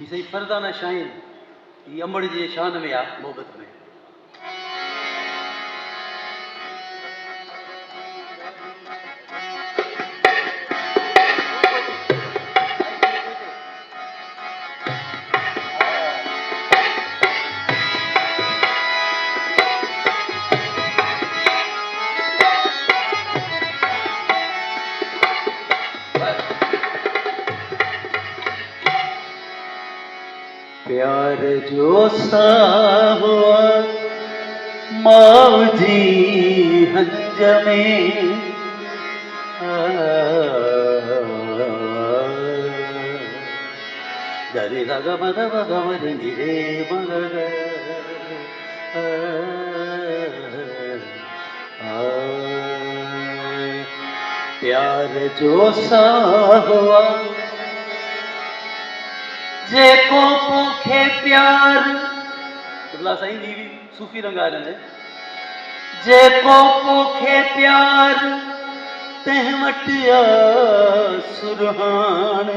सही फरदाना शाइन ये अमड़ जे शान में आ मोहब्बत में। प्यार जो सा हुआ मौजी हंज में दरे रग मद भगवन रे मग प्यार जो सा हुआ जेको पोखे प्यार तुला साईं जी भी सूफी रंग आया है जेको पोखे प्यार तह मटिया सुरहान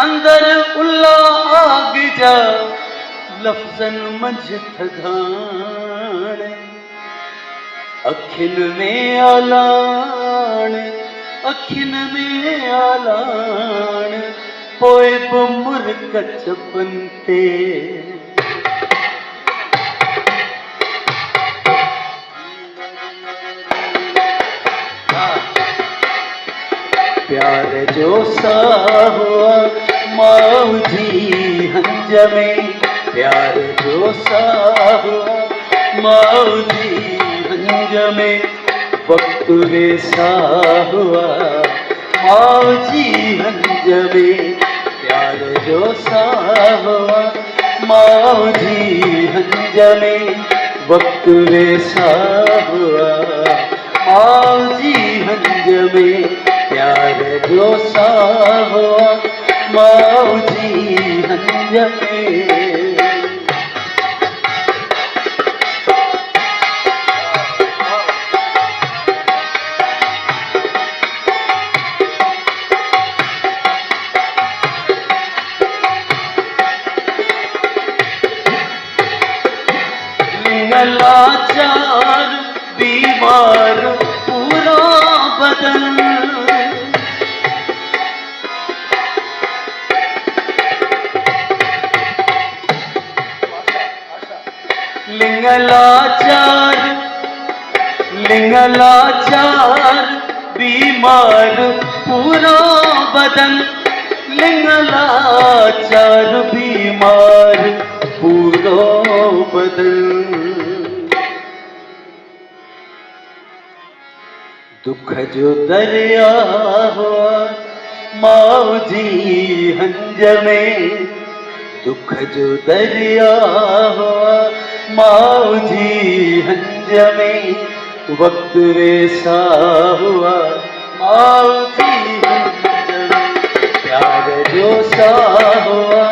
अंदर उल्ला आग जा लफ्जन मंझ थधान अखिन में आलान अखिन में आलान पोए बुमर कचपनते प्यार जो सा हुआ मौजी हंज में प्यार जो सा हुआ मौजी हंज में वक्त वैसा हुआ मौजी हंज में प्यार जो सा हुआ मौजी हंज में वक्त वैसा हुआ मौजी हंज में प्यार जो सा हुआ मौजी हंज में। लाचार बीमार पूरा बदन लिंगलाचार बीमार पूरा बदन लिंगलाचार बीमार पूरा बदन दुख जो दरिया हुआ मौजी हंज में दुख जो दरिया हुआ मौजी हंज में वक्त वैसा हुआ मौजी हंज में प्यार जो सा हुआ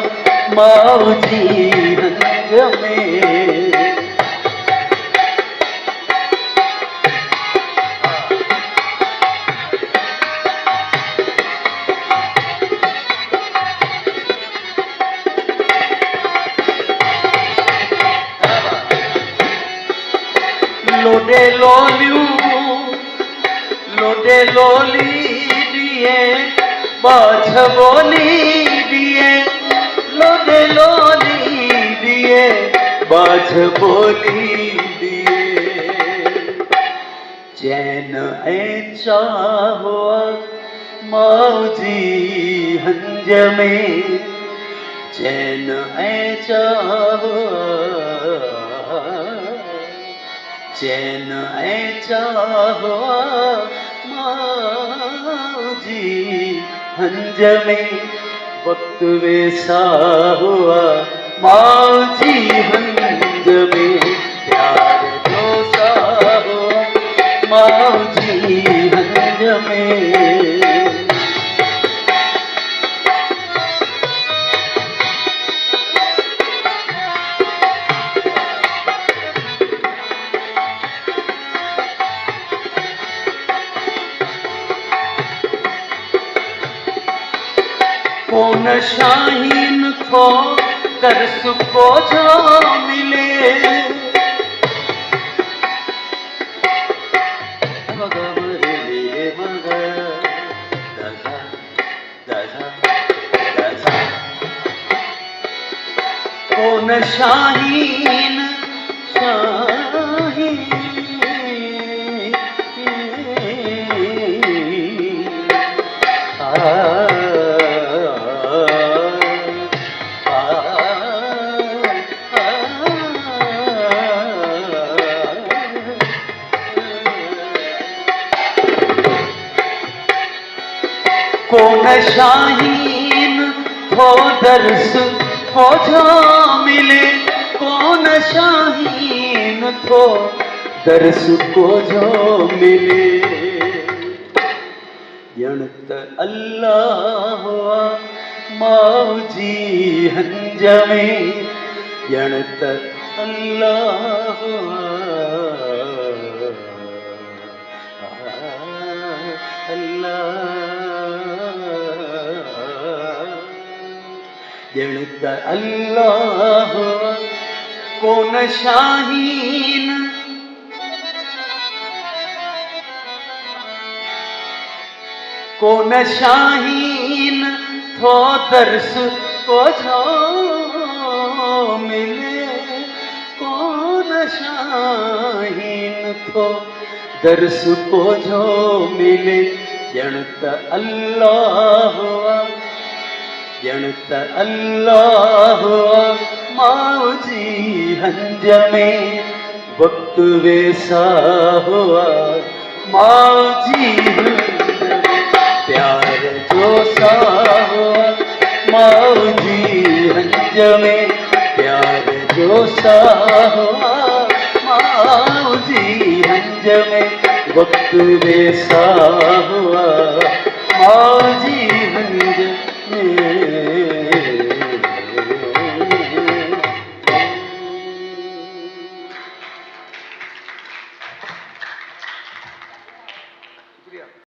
मौजी हंज में। लोडे लोली दिए बाछ बोली दिए लोडे लोली दिए बाछ बोली दिए चैन ऐ चाहुआ मौजी हंज में चैन ऐ चाहुआ चैन ऐ चाहुआ मौजी हंज में वक्त वैसा हुआ मौजी हंज में प्यार जो सा हुआ मौजी हंज में। कौन शाहीन थो दर्स को जो मिले कौन शाहीन शाहीन कौन शाहीन थो दर्स को जो मिले कौन शाहीन थो दर्स को जो मिले ॼणत अल्लाह मौजी हंज में ॼणत अल्लाह ॼणत अल्लाह कौन शाहीन कौन शाहीन थो दर्स को जो मिले कौन शाहीन थो दर्स को जो मिले ॼणत अल्लाह ॼणत अल्लाह मौजी हंज में वक्त वेसा हुआ मौजी प्यार जो सा हुआ मौजी हंज में प्यार जो सा हुआ मौजी हंज में वक्त वेसा हुआ